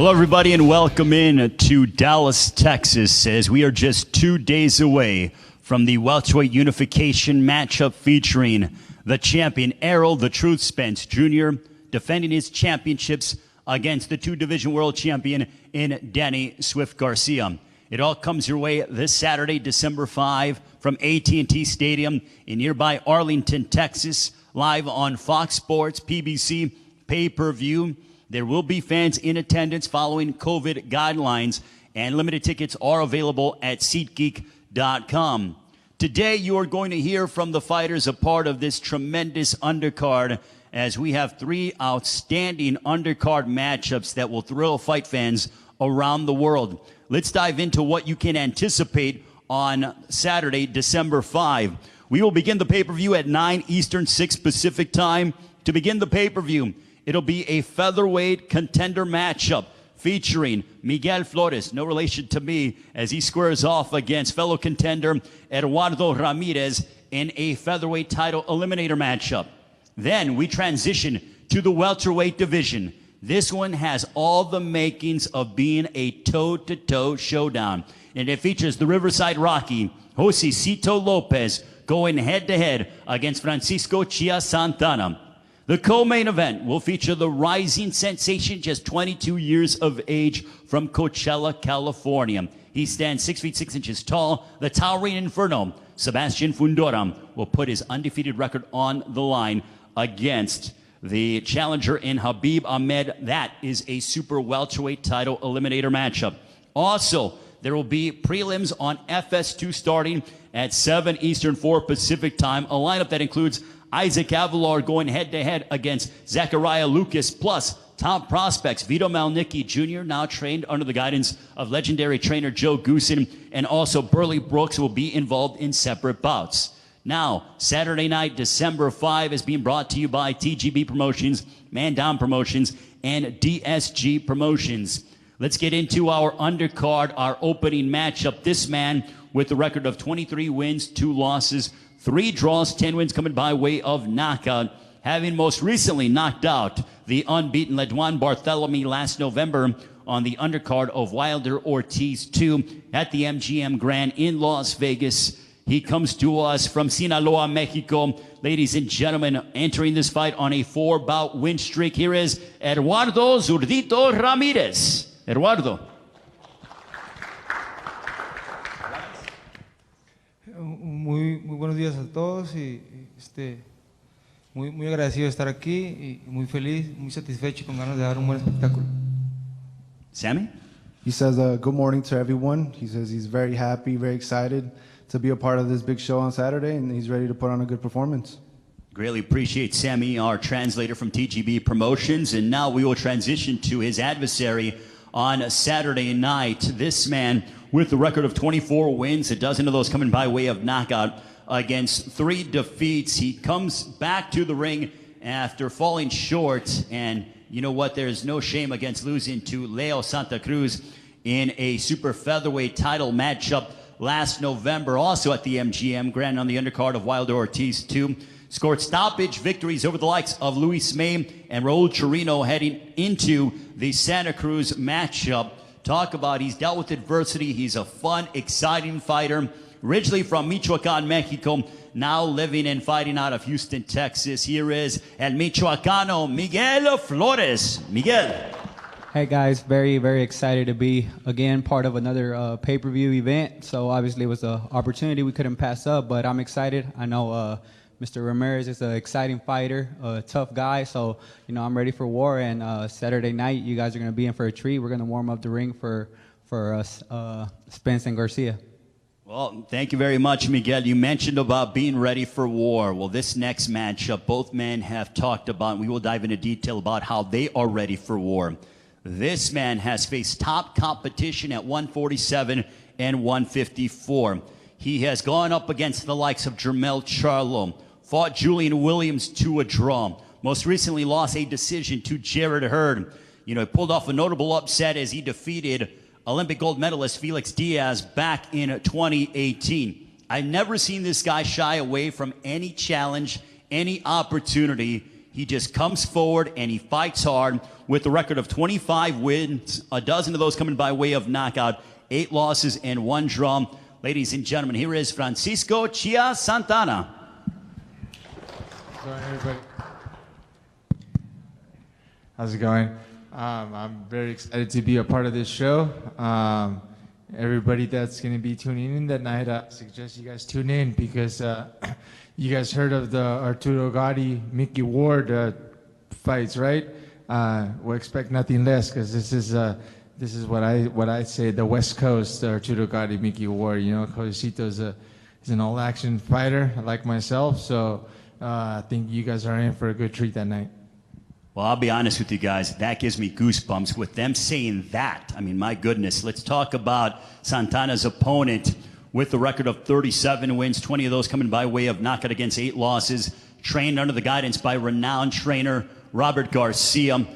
Hello, everybody, and welcome in to Dallas, Texas, as we are just 2 days away from the welterweight unification matchup featuring the champion Errol the Truth Spence Jr. defending his championships against the two-division world champion in Danny Swift Garcia. It all comes your way this Saturday, December 5, from AT&T Stadium in nearby Arlington, Texas, live on Fox Sports, PBC, pay-per-view. There will be fans in attendance following COVID guidelines, and limited tickets are available at SeatGeek.com. Today, you are going to hear from the fighters a part of this tremendous undercard, as we have three outstanding undercard matchups that will thrill fight fans around the world. Let's dive into what you can anticipate on Saturday, December 5. We will begin the pay-per-view at 9 Eastern, 6 Pacific time. To begin the pay-per-view, it'll be a featherweight contender matchup featuring Miguel Flores, no relation to me, as he squares off against fellow contender Eduardo Ramirez in a featherweight title eliminator matchup. Then we transition to the welterweight division. This one has all the makings of being a toe-to-toe showdown, and it features the Riverside Rocky, Josecito Lopez, going head-to-head against Francisco Chia Santana. The co-main event will feature the rising sensation, just 22 years of age, from Coachella, California. He stands 6 feet 6 inches tall. The towering Inferno, Sebastian Fundora, will put his undefeated record on the line against the challenger in Habib Ahmed. That is a super welterweight title eliminator matchup. Also, there will be prelims on FS2 starting at 7 Eastern, 4 Pacific time. A lineup that includes Isaac Avelar going head-to-head against Zachariah Lucas, plus top prospects Vito Malnicki Jr., now trained under the guidance of legendary trainer Joe Goosen, and also Burley Brooks will be involved in separate bouts. Now, Saturday night, December 5, is being brought to you by TGB Promotions, Man Down Promotions, and DSG Promotions. Let's get into our undercard, our opening matchup. This man with the record of 23 wins, 2 losses, 3 draws, 10 wins coming by way of knockout, having most recently knocked out the unbeaten Ledwan Barthelemy last November on the undercard of Wilder Ortiz 2 at the MGM Grand in Las Vegas. He comes to us from Sinaloa, Mexico. Ladies and gentlemen, entering this fight on a 4-bout win streak, here is Eduardo Zurdito Ramirez. Eduardo. Muy buenos días a todos y muy agradecido de estar aquí y muy feliz, muy satisfecho con ganas de dar un buen espectáculo. Sammy? He says good morning to everyone. He says he's very happy, very excited to be a part of this big show on Saturday, and he's ready to put on a good performance. Greatly appreciate Sammy, our translator from TGB Promotions, and now we will transition to his adversary on Saturday night. This man with the record of 24 wins, a dozen of those coming by way of knockout, against 3 defeats. He comes back to the ring after falling short, and you know what, there's no shame against losing to Leo Santa Cruz in a super featherweight title matchup last November, also at the MGM Grand on the undercard of Wilder Ortiz 2. Scored stoppage victories over the likes of Luis May and Raul Chirino heading into the Santa Cruz matchup. Talk about, he's dealt with adversity. He's a fun, exciting fighter. Originally from Michoacan, Mexico, now living and fighting out of Houston, Texas. Here is El Michoacano, Miguel Flores. Miguel. Hey guys, very, very excited to be again part of another pay-per-view event. So obviously it was an opportunity we couldn't pass up, but I'm excited. I know Mr. Ramirez is an exciting fighter, a tough guy. So, you know, I'm ready for war. And Saturday night, you guys are going to be in for a treat. We're going to warm up the ring for Spence and Garcia. Well, thank you very much, Miguel. You mentioned about being ready for war. Well, this next matchup, both men have talked about, and we will dive into detail about how they are ready for war. This man has faced top competition at 147 and 154. He has gone up against the likes of Jermell Charlo, fought Julian Williams to a draw. Most recently lost a decision to Jared Hurd. You know, he pulled off a notable upset as he defeated Olympic gold medalist Felix Diaz back in 2018. I've never seen this guy shy away from any challenge, any opportunity. He just comes forward and he fights hard. with a record of 25 wins, a dozen of those coming by way of knockout, 8 losses and 1 draw. Ladies and gentlemen, here is Francisco Chia Santana. How's it going, everybody? How's it going? I'm very excited to be a part of this show. Everybody that's going to be tuning in that night, I suggest you guys tune in because you guys heard of the Arturo Gatti, Mickey Ward fights, right? We'll expect nothing less because this is what I say, the West Coast Arturo Gatti, Mickey Ward. You know, Cosito is an all-action fighter like myself, so I think you guys are in for a good treat that night. Well, I'll be honest with you guys, that gives me goosebumps with them saying that. I mean, my goodness. Let's talk about Santana's opponent with a record of 37 wins, 20 of those coming by way of knockout against 8 losses, trained under the guidance by renowned trainer Robert Garcia,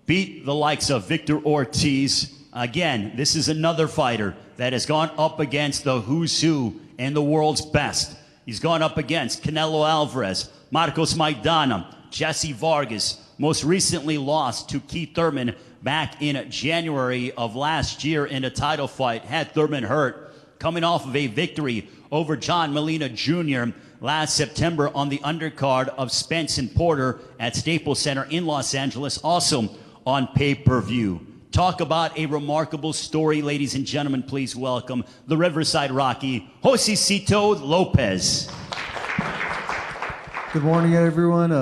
beat the likes of Victor Ortiz. Again, this is another fighter that has gone up against the who's who and the world's best. He's gone up against Canelo Alvarez, Marcos Maidana, Jesse Vargas, most recently lost to Keith Thurman back in January of last year in a title fight, had Thurman hurt, coming off of a victory over John Molina Jr. last September on the undercard of Spence and Porter at Staples Center in Los Angeles, also on pay-per-view. Talk about a remarkable story, ladies and gentlemen. Please welcome the Riverside Rocky, Josecito Lopez. Good morning, everyone.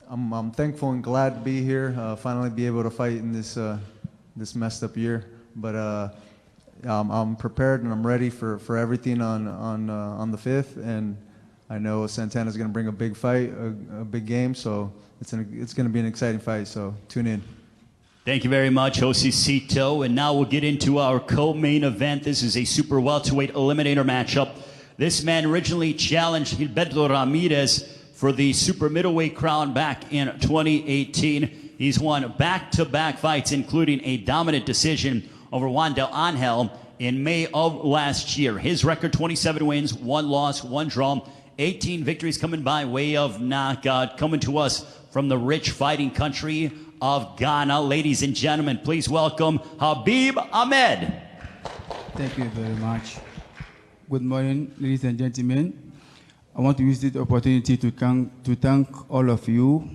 I'm thankful and glad to be here. Finally, be able to fight in this messed up year. But I'm prepared and I'm ready for everything on the 5th. And I know Santana's going to bring a big fight, a big game. So it's going to be an exciting fight. So tune in. Thank you very much, Josecito. And now we'll get into our co-main event. This is a super welterweight eliminator matchup. This man originally challenged Gilberto Ramirez for the super middleweight crown back in 2018. He's won back-to-back fights, including a dominant decision over Juan Del Angel in May of last year. His record, 27 wins, 1 loss, 1 draw, 18 victories coming by way of knockout. Coming to us from the rich fighting country of Ghana. Ladies and gentlemen, please welcome Habib Ahmed. Thank you very much. Good morning, ladies and gentlemen. I want to use this opportunity to thank all of you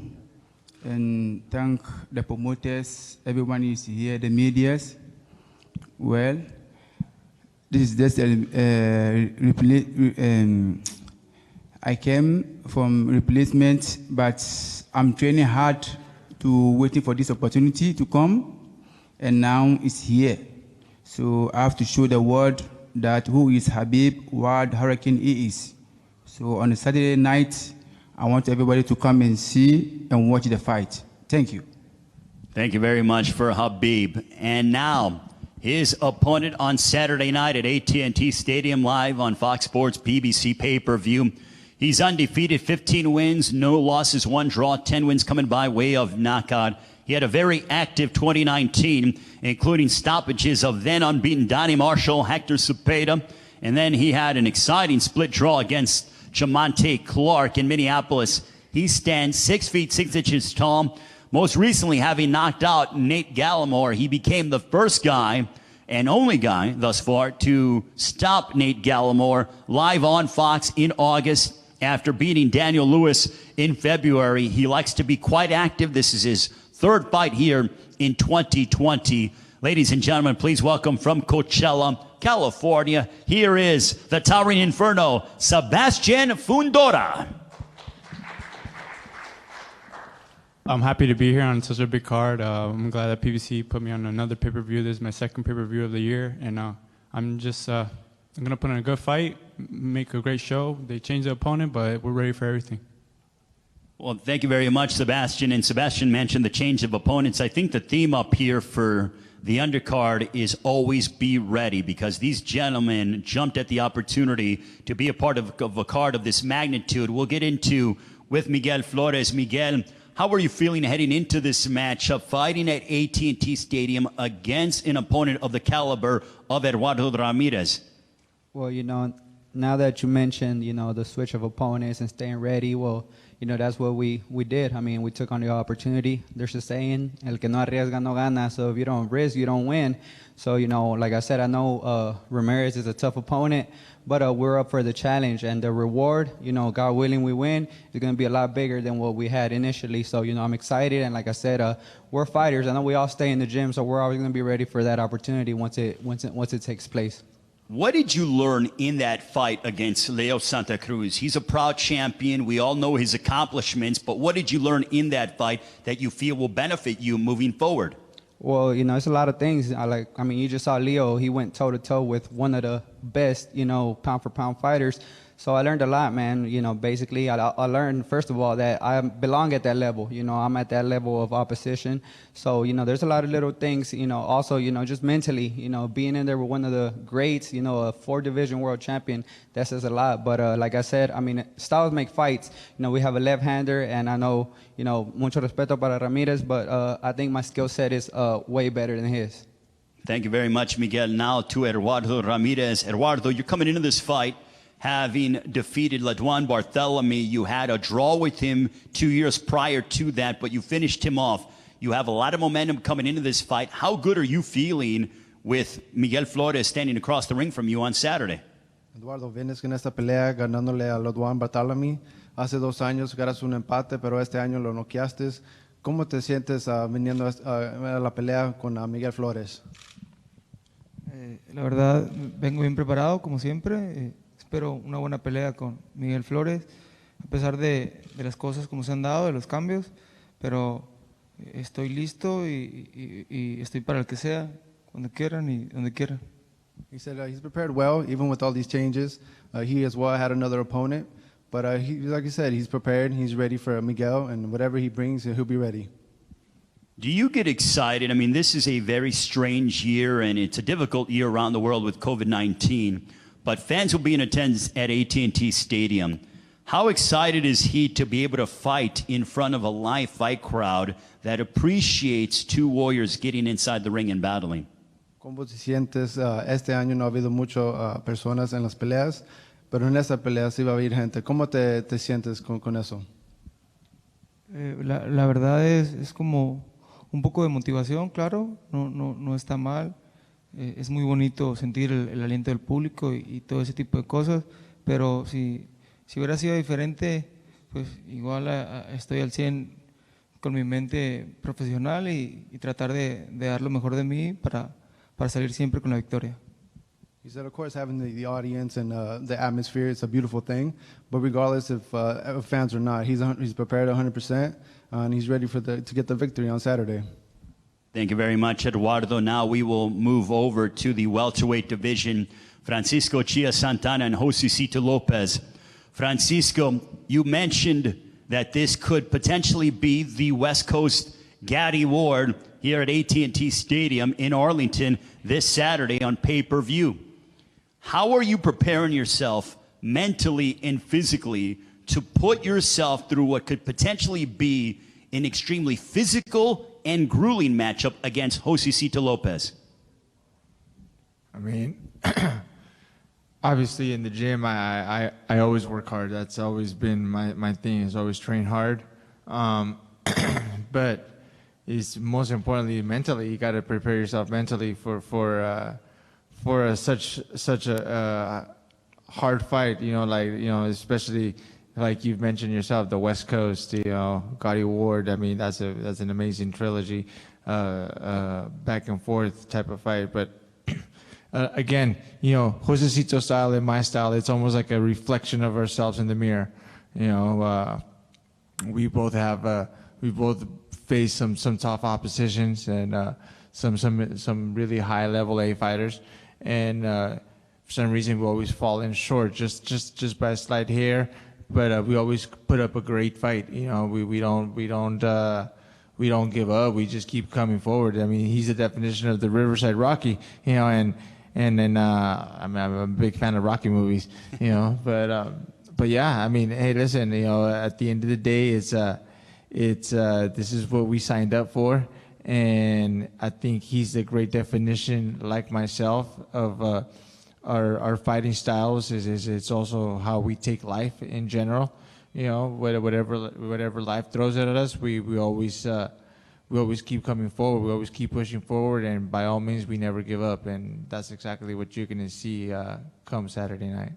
and thank the promoters. Everyone is here, the medias. Well, this is just I came from replacement, but I'm training hard to waiting for this opportunity to come, and now it's here. So I have to show the world that who is Habib, what Hurricane he is. So on a Saturday night, I want everybody to come and see and watch the fight. Thank you. Thank you very much for Habib. And now, his opponent on Saturday night at AT&T Stadium live on Fox Sports PBC pay-per-view. He's undefeated, 15 wins, no losses, 1 draw, 10 wins coming by way of knockout. He had a very active 2019, including stoppages of then unbeaten Donnie Marshall, Hector Cepeda, and then he had an exciting split draw against Jamonte Clark in Minneapolis. He stands 6 feet 6 inches tall. Most recently, having knocked out Nate Gallimore, he became the first guy and only guy thus far to stop Nate Gallimore live on Fox in August after beating Daniel Lewis in February. He likes to be quite active. This is his 3rd fight here in 2020. Ladies and gentlemen, please welcome from Coachella, California, here is the towering Inferno, Sebastian Fundora. I'm happy to be here on such a big card. I'm glad that PBC put me on another pay-per-view. This is my 2nd pay-per-view of the year, and I'm just I'm gonna put on a good fight, make a great show. They changed the opponent, but we're ready for everything. Well, thank you very much, Sebastian. And Sebastian mentioned the change of opponents. I think the theme up here for the undercard is always be ready, because these gentlemen jumped at the opportunity to be a part of a card of this magnitude. We'll get into with Miguel Flores. Miguel, how are you feeling heading into this matchup, fighting at AT&T Stadium against an opponent of the caliber of Eduardo Ramirez? Well, you know, now that you mentioned, the switch of opponents and staying ready, well, that's what we did. I mean, we took on the opportunity. There's a saying, el que no arriesga no gana. So if you don't risk, you don't win. So, like I said, I know Ramirez is a tough opponent, but we're up for the challenge. And the reward, God willing, we win, is going to be a lot bigger than what we had initially. So, I'm excited. And like I said, we're fighters. I know we all stay in the gym, so we're always going to be ready for that opportunity once it takes place. What did you learn in that fight against Leo Santa Cruz? He's a proud champion. We all know his accomplishments, but what did you learn in that fight that you feel will benefit you moving forward? Well, it's a lot of things. You just saw Leo. He went toe-to-toe with one of the best, pound-for-pound fighters. So I learned a lot, man. Basically, I learned, first of all, that I belong at that level. I'm at that level of opposition. So, there's a lot of little things, also, just mentally, being in there with one of the greats, a 4-division world champion, that says a lot. But like I said, styles make fights. We have a left-hander, and I know, mucho respeto para Ramirez, but I think my skill set is way better than his. Thank you very much, Miguel. Now to Eduardo Ramirez. Eduardo, you're coming into this fight having defeated Ladwan Barthelemy. You had a draw with him 2 years prior to that, but you finished him off. You have a lot of momentum coming into this fight. How good are you feeling with Miguel Flores standing across the ring from you on Saturday? Eduardo, vienes en esta pelea ganándole a Ladwan Barthelemy. Hace 2 años ganas un empate, pero este año lo noqueaste. ¿Cómo te sientes viniendo a la pelea con Miguel Flores? La verdad, vengo bien preparado, como siempre. Espero una buena pelea con Miguel Flores, a pesar de las cosas como se han dado, de los cambios, pero estoy listo y estoy para el que sea, cuando quieran y donde quieran. He said he's prepared well, even with all these changes. He as well had another opponent, but like he said, he's prepared, he's ready for Miguel, and whatever he brings, he'll be ready. Do you get excited? This is a very strange year, and it's a difficult year around the world with COVID-19. But fans will be in attendance at AT&T Stadium. How excited is he to be able to fight in front of a live fight crowd that appreciates two warriors getting inside the ring and battling? ¿Cómo te sientes? Este año no ha habido muchas personas en las peleas, pero en esta pelea sí va a haber gente. ¿Cómo te sientes con eso? La verdad es como un poco de motivación, claro, no está mal. Es muy bonito sentir el aliento del público y todo ese tipo de cosas, pero si hubiera sido diferente, pues igual estoy al 100 con mi mente profesional y tratar de dar lo mejor de mí para salir siempre con la victoria. He said, of course, having the audience and the atmosphere, it's a beautiful thing, but regardless if fans or not, he's prepared 100%, and he's ready to get the victory on Saturday. Thank you very much, Eduardo. Now we will move over to the welterweight division. Francisco Chia Santana and Josecito Lopez. Francisco, you mentioned that this could potentially be the West Coast Gatti Ward here at AT&T Stadium in Arlington this Saturday on pay-per-view. How are you preparing yourself mentally and physically to put yourself through what could potentially be an extremely physical and grueling matchup against Josecito Lopez? Obviously in the gym, I always work hard. That's always been my thing, is always train hard. But it's most importantly mentally. You got to prepare yourself mentally for such a hard fight. Especially like you've mentioned yourself, the West Coast, Gatti Ward. That's an amazing trilogy, back and forth type of fight. But again, Josecito's style and my style, it's almost like a reflection of ourselves in the mirror. We both face some tough oppositions and some really high level A fighters, and for some reason we always fall in short just by a slight hair. But we always put up a great fight. We don't give up. We just keep coming forward. He's the definition of the Riverside Rocky. I'm a big fan of Rocky movies. But yeah. Hey, listen. At the end of the day, it's this is what we signed up for, and I think he's the great definition, like myself, of our fighting styles. It's also how we take life in general. You know, whatever life throws at us, we always keep coming forward. We always keep pushing forward, and by all means, we never give up. And that's exactly what you're going to see come Saturday night.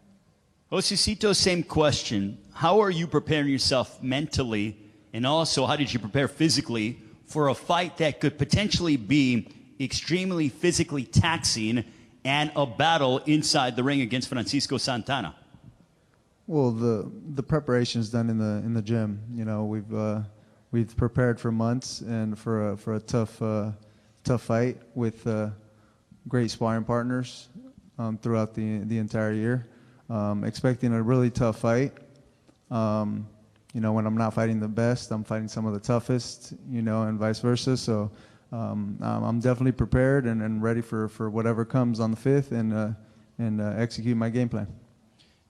Josecito, same question. How are you preparing yourself mentally, and also how did you prepare physically for a fight that could potentially be extremely physically taxing and a battle inside the ring against Francisco Santana? Well, the preparation's done in the gym. You know, we've prepared for months and for a tough fight with great sparring partners throughout the entire year. Expecting a really tough fight. You know, when I'm not fighting the best, I'm fighting some of the toughest. You know, and vice versa. So I'm definitely prepared and ready for whatever comes on the 5th and execute my game plan.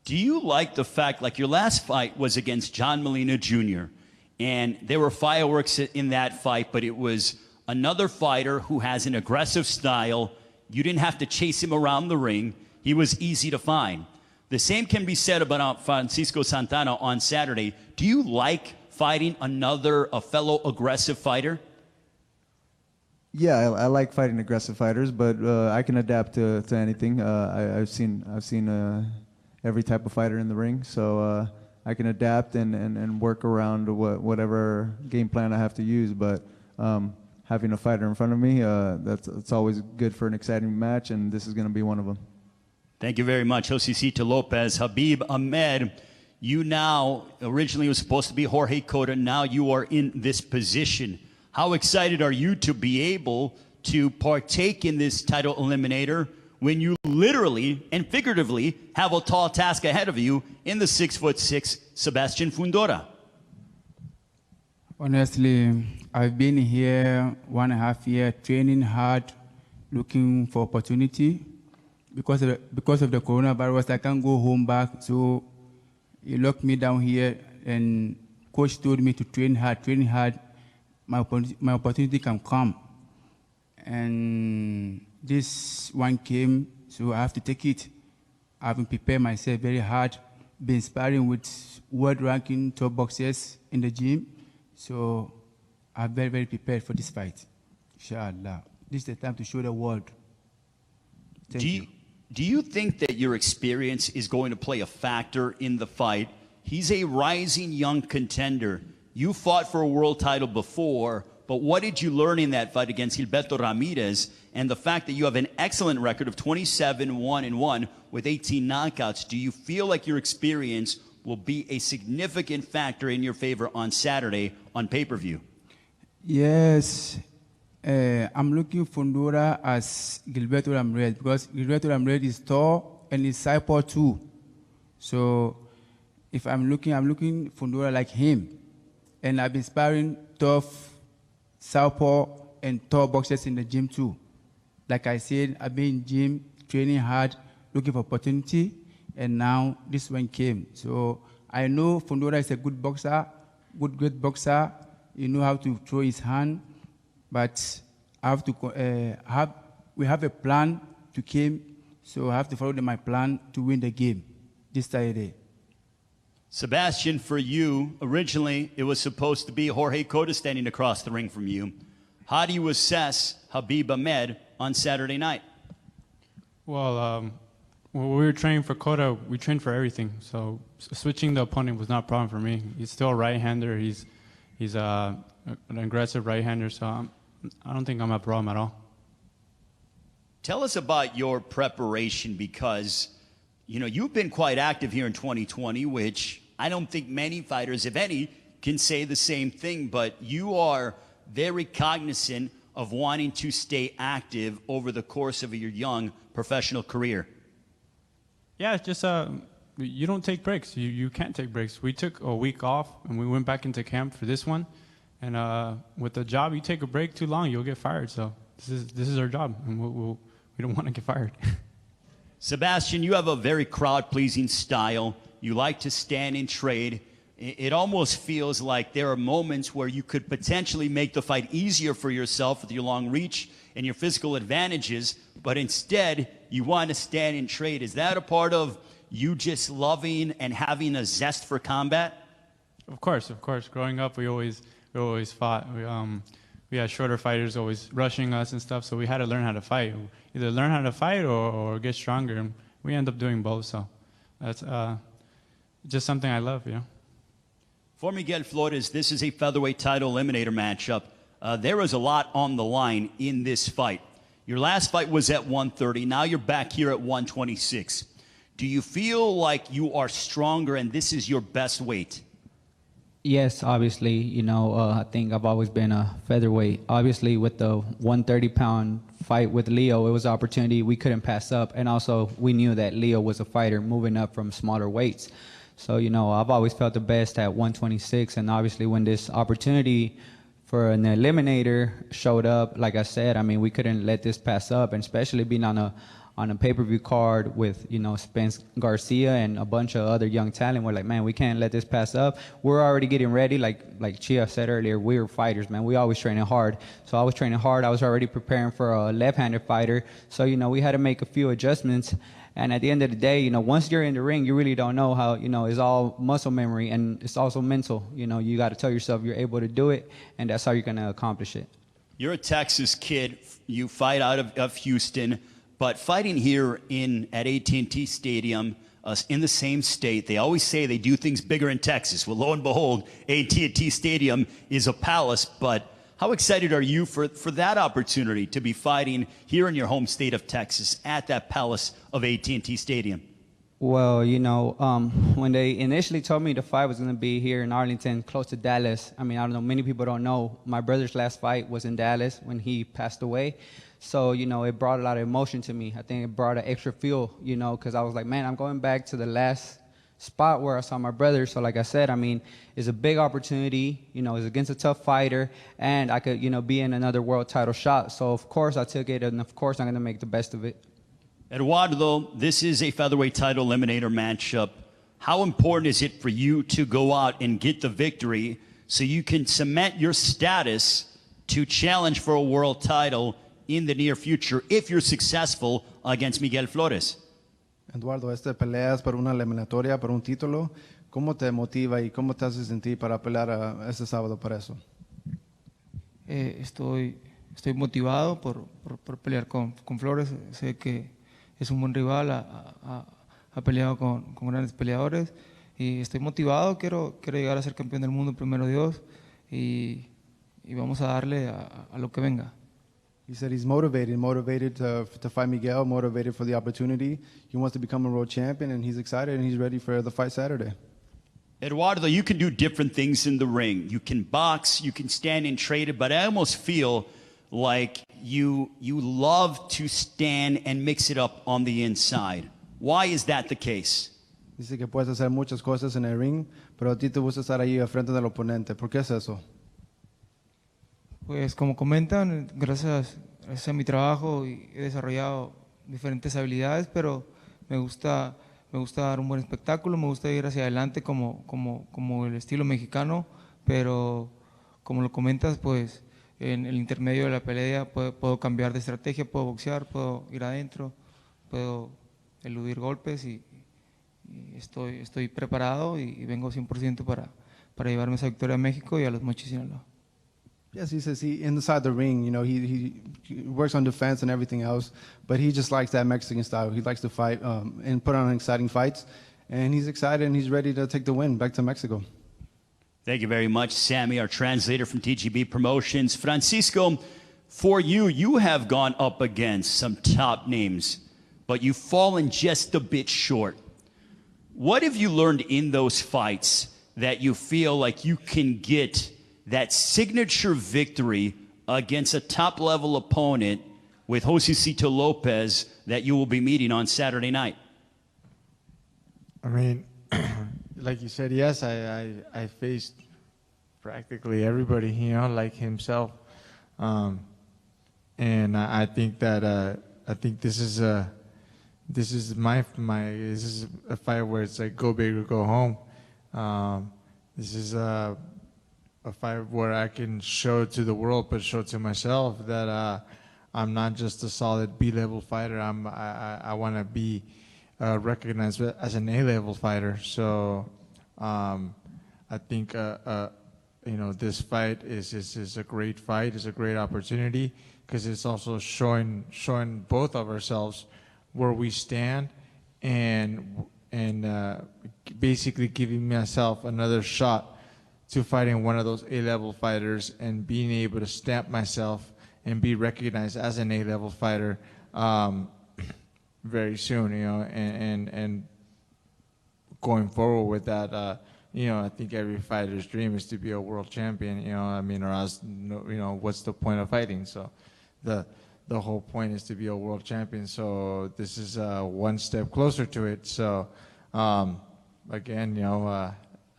Do you like the fact, like your last fight was against John Molina Jr., and there were fireworks in that fight, but it was another fighter who has an aggressive style. You didn't have to chase him around the ring. He was easy to find. The same can be said about Francisco Santana on Saturday. Do you like fighting a fellow aggressive fighter? Yeah, I like fighting aggressive fighters, but I can adapt to anything. I've seen every type of fighter in the ring, so I can adapt and work around whatever game plan I have to use. But having a fighter in front of me, that's always good for an exciting match, and this is going to be one of them. Thank you very much, Josecito Lopez. Habib Ahmed, you now, originally was supposed to be Jorge Cota, now you are in this position. How excited are you to be able to partake in this title eliminator when you literally and figuratively have a tall task ahead of you in the 6'6" Sebastian Fundora? Honestly, I've been here 1.5 years, training hard, looking for opportunity. Because of the coronavirus, I can't go home back, so he locked me down here, and coach told me to train hard, my opportunity can come. And this one came, so I have to take it. I've prepared myself very hard, been sparring with world-ranking top boxers in the gym, so I'm very, very prepared for this fight. Inshallah. This is the time to show the world. Thank you. Do you think that your experience is going to play a factor in the fight? He's a rising young contender. You fought for a world title before, but what did you learn in that fight against Gilberto Ramirez? And the fact that you have an excellent record of 27-1-1 with 18 knockouts, do you feel like your experience will be a significant factor in your favor on Saturday on pay-per-view? Yes. I'm looking Fundora as Gilberto Ramirez because Gilberto Ramirez is tall and is southpaw too. So if I'm looking Fundora like him. And I've been sparring tough southpaw and tall boxers in the gym too. Like I said, I've been in gym, training hard, looking for opportunity, and now this one came. So I know Fundora is a good boxer, great boxer. He knows how to throw his hand. But I have to we have a plan to game, so I have to follow my plan to win the game this Saturday. Sebastian, for you, originally it was supposed to be Jorge Cota standing across the ring from you. How do you assess Habib Ahmed on Saturday night? Well, when we were training for Cota, we trained for everything. So switching the opponent was not a problem for me. He's still a right-hander. He's an aggressive right-hander, so I don't think I'm a problem at all. Tell us about your preparation because, you know, you've been quite active here in 2020, which I don't think many fighters, if any, can say the same thing, but you are very cognizant of wanting to stay active over the course of your young professional career. Yeah, it's just you don't take breaks. You can't take breaks. We took a week off, and we went back into camp for this one. And with the job, you take a break too long, you'll get fired. So this is our job, and we don't want to get fired. Sebastian, you have a very crowd-pleasing style. You like to stand and trade. It almost feels like there are moments where you could potentially make the fight easier for yourself with your long reach and your physical advantages, but instead you want to stand and trade. Is that a part of you just loving and having a zest for combat? Of course. Growing up, we always fought. We had shorter fighters always rushing us and stuff, so we had to learn how to fight. Either learn how to fight or get stronger, and we end up doing both. So that's just something I love, you know. For Miguel Flores, this is a featherweight title eliminator matchup. There is a lot on the line in this fight. Your last fight was at 130. Now you're back here at 126. Do you feel like you are stronger and this is your best weight? Yes, obviously, you know, I think I've always been a featherweight. Obviously, with the 130-pound fight with Leo, it was an opportunity we couldn't pass up. And also, we knew that Leo was a fighter moving up from smaller weights. So, you know, I've always felt the best at 126. And obviously, when this opportunity for an eliminator showed up, like I said, I mean, we couldn't let this pass up. And especially being on a pay-per-view card with, you know, Spence Garcia and a bunch of other young talent. We're like, man, we can't let this pass up. We're already getting ready. Like Chia said earlier, we're fighters, man. We always training hard. So I was training hard. I was already preparing for a left-handed fighter. So, you know, we had to make a few adjustments. And at the end of the day, you know, once you're in the ring, you really don't know how, you know, it's all muscle memory and it's also mental. You know, you got to tell yourself you're able to do it, and that's how you're going to accomplish it. You're a Texas kid. You fight out of Houston. But fighting here at AT&T Stadium in the same state, they always say they do things bigger in Texas. Well, lo and behold, AT&T Stadium is a palace. But how excited are you for that opportunity to be fighting here in your home state of Texas at that palace of AT&T Stadium? Well, you know, when they initially told me the fight was going to be here in Arlington, close to Dallas, I mean, I don't know, many people don't know, my brother's last fight was in Dallas when he passed away. So, you know, it brought a lot of emotion to me. I think it brought an extra feel, you know, because I was like, man, I'm going back to the last spot where I saw my brother. So like I said, I mean, it's a big opportunity, you know, it's against a tough fighter, and I could, you know, be in another world title shot. So, of course, I took it, and, of course, I'm going to make the best of it. Eduardo, this is a featherweight title eliminator matchup. How important is it for you to go out and get the victory so you can cement your status to challenge for a world title in the near future if you're successful against Miguel Flores? Eduardo, peleas por una eliminatoria, por un título. ¿Cómo te motiva y cómo te hace sentir para pelear este sábado por eso? Estoy motivado por pelear con Flores. Sé que es un buen rival, ha peleado con grandes peleadores y estoy motivado. Quiero llegar a ser campeón del mundo, primero Dios, y vamos a darle a lo que venga. He said he's motivated to fight Miguel, motivated for the opportunity. He wants to become a world champion, and he's excited, and he's ready for the fight Saturday. Eduardo, you can do different things in the ring. You can box, you can stand and trade it, but I almost feel like you love to stand and mix it up on the inside. Why is that the case? Dice que puedes hacer muchas cosas en el ring, pero a ti te gusta estar ahí al frente del oponente. ¿Por qué es eso? Pues como comentan, gracias a mi trabajo he desarrollado diferentes habilidades, pero me gusta dar un buen espectáculo, me gusta ir hacia adelante como el estilo mexicano, pero como lo comentas, pues en el intermedio de la pelea puedo cambiar de estrategia, puedo boxear, puedo ir adentro, puedo eludir golpes y estoy preparado y vengo 100% para llevarme esa victoria a México y a los Mochis Sinaloa. Yes, he says inside the ring, you know, he works on defense and everything else, but he just likes that Mexican style. He likes to fight and put on exciting fights, and he's excited and he's ready to take the win back to Mexico. Thank you very much, Sammy, our translator from TGB Promotions. Francisco, for you have gone up against some top names, but you've fallen just a bit short. What have you learned in those fights that you feel like you can get that signature victory against a top-level opponent with Josecito Lopez that you will be meeting on Saturday night? I mean, like you said, yes, I faced practically everybody, you know, like himself, and I think that this is a fight where it's like go big or go home. This is a fight where I can show to the world, but show to myself that I'm not just a solid B-level fighter. I want to be recognized as an A-level fighter. So I think this fight is a great fight. It's a great opportunity because it's also showing both of ourselves where we stand and basically giving myself another shot to fighting one of those A-level fighters and being able to stamp myself and be recognized as an A-level fighter very soon, and going forward with that, I think every fighter's dream is to be a world champion, or else, what's the point of fighting? So the whole point is to be a world champion. So this is one step closer to it. So again,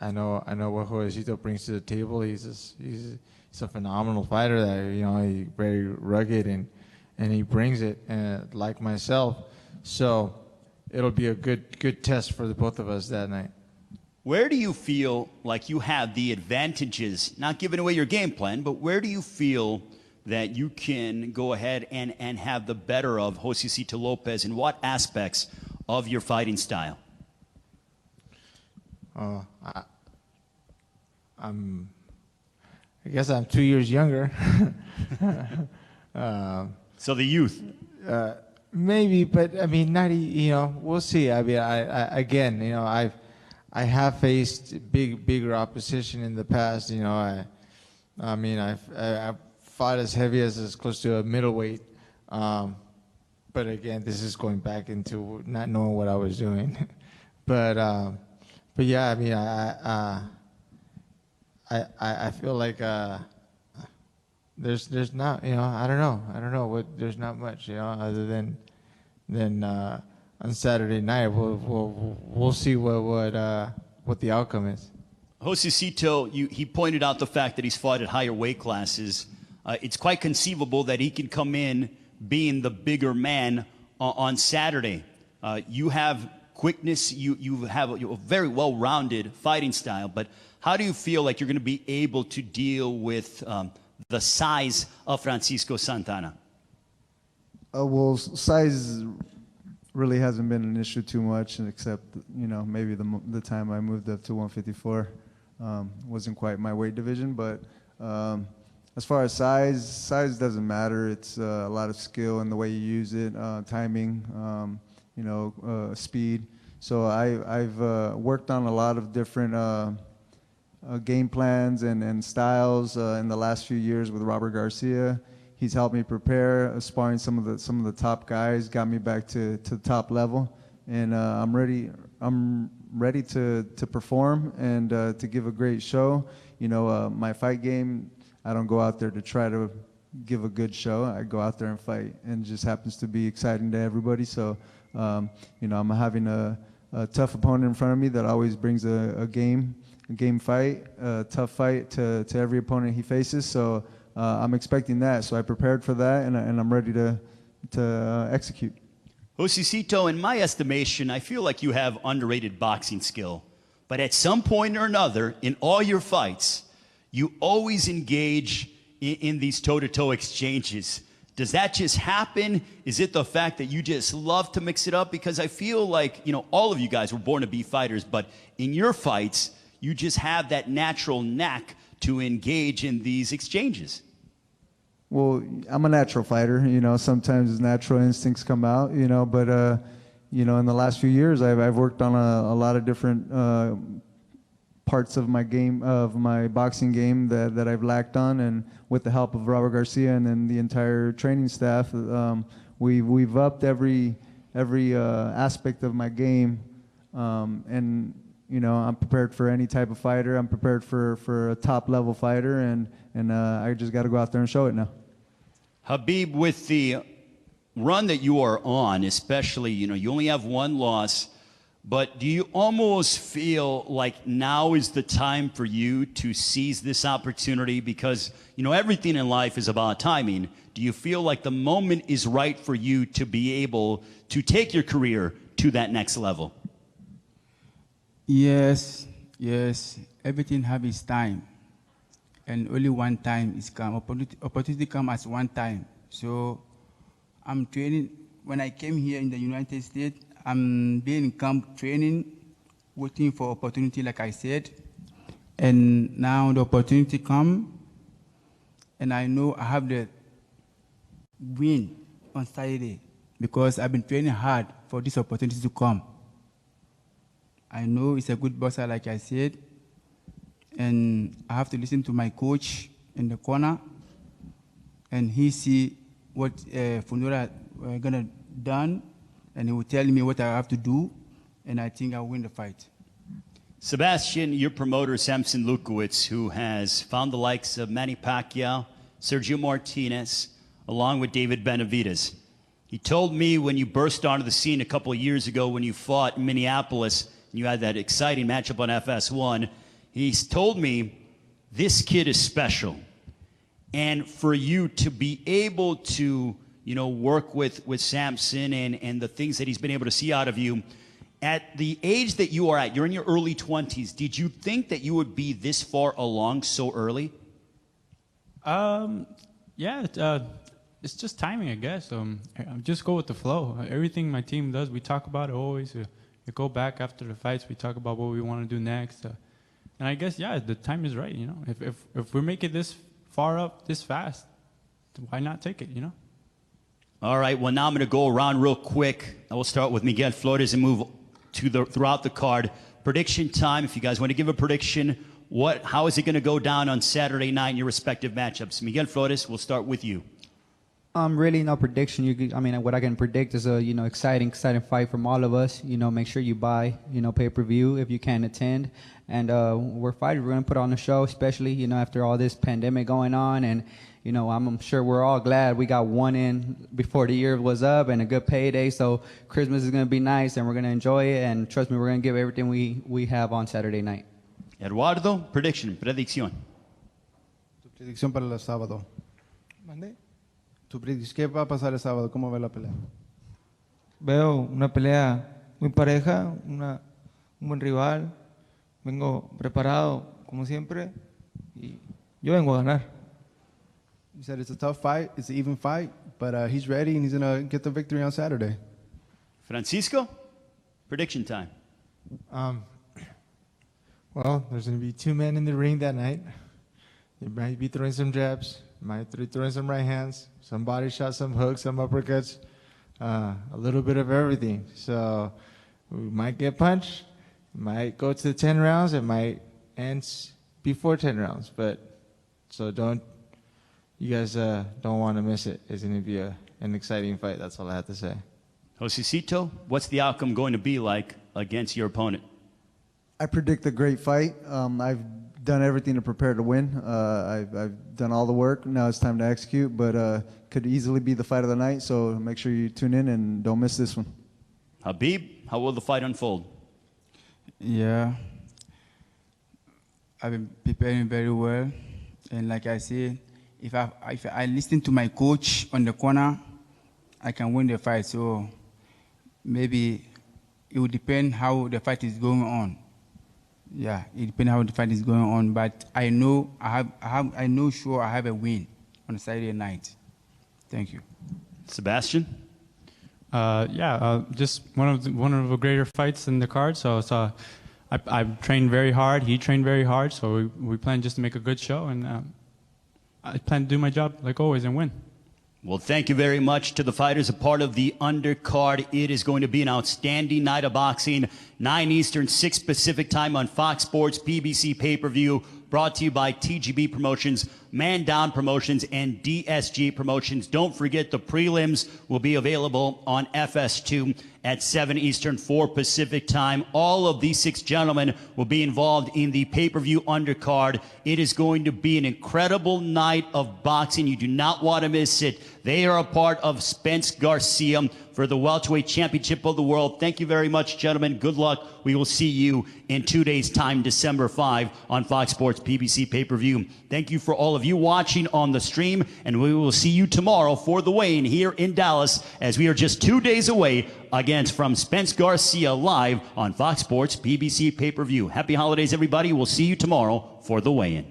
I know what Joecito brings to the table. He's a phenomenal fighter that, he's very rugged and he brings it, like myself. So it'll be a good test for the both of us that night. Where do you feel like you have the advantages, not giving away your game plan, but where do you feel that you can go ahead and have the better of Joecito Lopez in what aspects of your fighting style? I guess I'm 2 years younger. So the youth. Maybe, but I mean, we'll see. I mean, I have faced bigger opposition in the past. I've fought as heavy as close to a middleweight. But again, this is going back into not knowing what I was doing. But yeah, I mean, I feel like there's not, I don't know what, there's not much, other than on Saturday night we'll see what the outcome is. Joecito, he pointed out the fact that he's fought at higher weight classes. It's quite conceivable that he can come in being the bigger man on Saturday. You have quickness, you have a very well-rounded fighting style, but how do you feel like you're going to be able to deal with the size of Francisco Santana? Well, size really hasn't been an issue too much, except maybe the time I moved up to 154 wasn't quite my weight division. But as far as size doesn't matter. It's a lot of skill in the way you use it, timing, speed. So I've worked on a lot of different game plans and styles in the last few years with Robert Garcia. He's helped me prepare, sparring some of the top guys, got me back to the top level, and I'm ready to perform and to give a great show. My fight game, I don't go out there to try to give a good show. I go out there and fight, and it just happens to be exciting to everybody. So, I'm having a tough opponent in front of me that always brings a game fight, a tough fight to every opponent he faces. So I'm expecting that. So I prepared for that, and I'm ready to execute. Joecito, in my estimation, I feel like you have underrated boxing skill. But at some point or another, in all your fights, you always engage in these toe-to-toe exchanges. Does that just happen? Is it the fact that you just love to mix it up? Because I feel like, all of you guys were born to be fighters, but in your fights, you just have that natural knack to engage in these exchanges. Well, I'm a natural fighter, sometimes natural instincts come out, but, in the last few years, I've worked on a lot of different parts of my game, of my boxing game that I've lacked on, and with the help of Robert Garcia and then the entire training staff, we've upped every aspect of my game, and I'm prepared for any type of fighter. I'm prepared for a top level fighter, and I just got to go out there and show it now. Habib, with the run that you are on, especially, you only have one loss, but do you almost feel like now is the time for you to seize this opportunity? Because, everything in life is about timing. Do you feel like the moment is right for you to be able to take your career to that next level? Yes. Everything have its time. And only one time is come. Opportunity come at one time. So I'm training. When I came here in the United States, I'm being in camp training, waiting for opportunity, like I said. And now the opportunity come, and I know I have the win on Saturday because I've been training hard for this opportunity to come. I know it's a good boxer, like I said, and I have to listen to my coach in the corner, and he see what Fundora gonna done, and he will tell me what I have to do, and I think I'll win the fight. Sebastian, your promoter, Samson Lukowicz, who has found the likes of Manny Pacquiao, Sergio Martinez, along with David Benavidez. He told me when you burst onto the scene a couple of years ago when you fought in Minneapolis, and you had that exciting matchup on FS1, he's told me this kid is special. And for you to be able to, you know, work with Samson and the things that he's been able to see out of you, at the age that you are at, you're in your early 20s, did you think that you would be this far along so early? Yeah, it's just timing, I guess. Just go with the flow. Everything my team does, we talk about it always. We go back after the fights, we talk about what we want to do next. And I guess, yeah, the time is right, you know. If we make it this far up, this fast, why not take it, you know? All right, well, now I'm going to go around real quick. I will start with Miguel Flores and move to throughout the card. Prediction time, if you guys want to give a prediction, how is it going to go down on Saturday night in your respective matchups? Miguel Flores, we'll start with you. Really no prediction. What I can predict is a, exciting fight from all of us. Make sure you buy, pay-per-view if you can attend. And we're fighters. We're going to put on a show, especially, after all this pandemic going on. And, I'm sure we're all glad we got one in before the year was up and a good payday. So Christmas is going to be nice and we're going to enjoy it. And trust me, we're going to give everything we have on Saturday night. Eduardo, predicción. Tu predicción para el sábado. ¿Mande? ¿Qué va a pasar el sábado? ¿Cómo ve la pelea? Veo una pelea muy pareja, un buen rival. Vengo preparado, como siempre, y yo vengo a ganar. He said it's a tough fight, it's an even fight, but he's ready and he's going to get the victory on Saturday. Francisco, prediction time. Well, there's going to be two men in the ring that night. They might be throwing some jabs, might be throwing some right hands, some body shots, some hooks, some uppercuts, a little bit of everything. So we might get punched, might go to 10 rounds, it might end before 10 rounds. But so you guys don't want to miss it. It's going to be an exciting fight. That's all I have to say. Josecito, what's the outcome going to be like against your opponent? I predict a great fight. I've done everything to prepare to win. I've done all the work. Now it's time to execute, but could easily be the fight of the night, so make sure you tune in and don't miss this one. Habib, how will the fight unfold? Yeah, I've been preparing very well, and like I said, if I listen to my coach on the corner, I can win the fight. So maybe it will depend how the fight is going on. Yeah, it depends how the fight is going on, but I know I have a win on Saturday night. Thank you. Sebastian? Just one of the greater fights in the card. So I've trained very hard. He trained very hard. So we plan just to make a good show, and I plan to do my job like always and win. Well, thank you very much to the fighters, a part of the undercard. It is going to be an outstanding night of boxing. 9 Eastern, 6 Pacific time on Fox Sports, PBC pay-per-view, brought to you by TGB Promotions, Man Down Promotions, and DSG Promotions. Don't forget the prelims will be available on FS2 at 7 Eastern, 4 Pacific time. All of these 6 gentlemen will be involved in the pay-per-view undercard. It is going to be an incredible night of boxing. You do not want to miss it. They are a part of Spence Garcia for the Welterweight Championship of the World. Thank you very much, gentlemen. Good luck. We will see you in 2 days' time, December 5, on Fox Sports PBC pay-per-view. Thank you for all of you watching on the stream, and we will see you tomorrow for the weigh-in here in Dallas, as we are just 2 days away from Spence Garcia live on Fox Sports PBC pay-per-view. Happy holidays, everybody. We'll see you tomorrow for the weigh-in.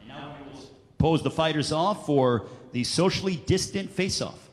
And now we will pose the fighters off for the socially distant face-off.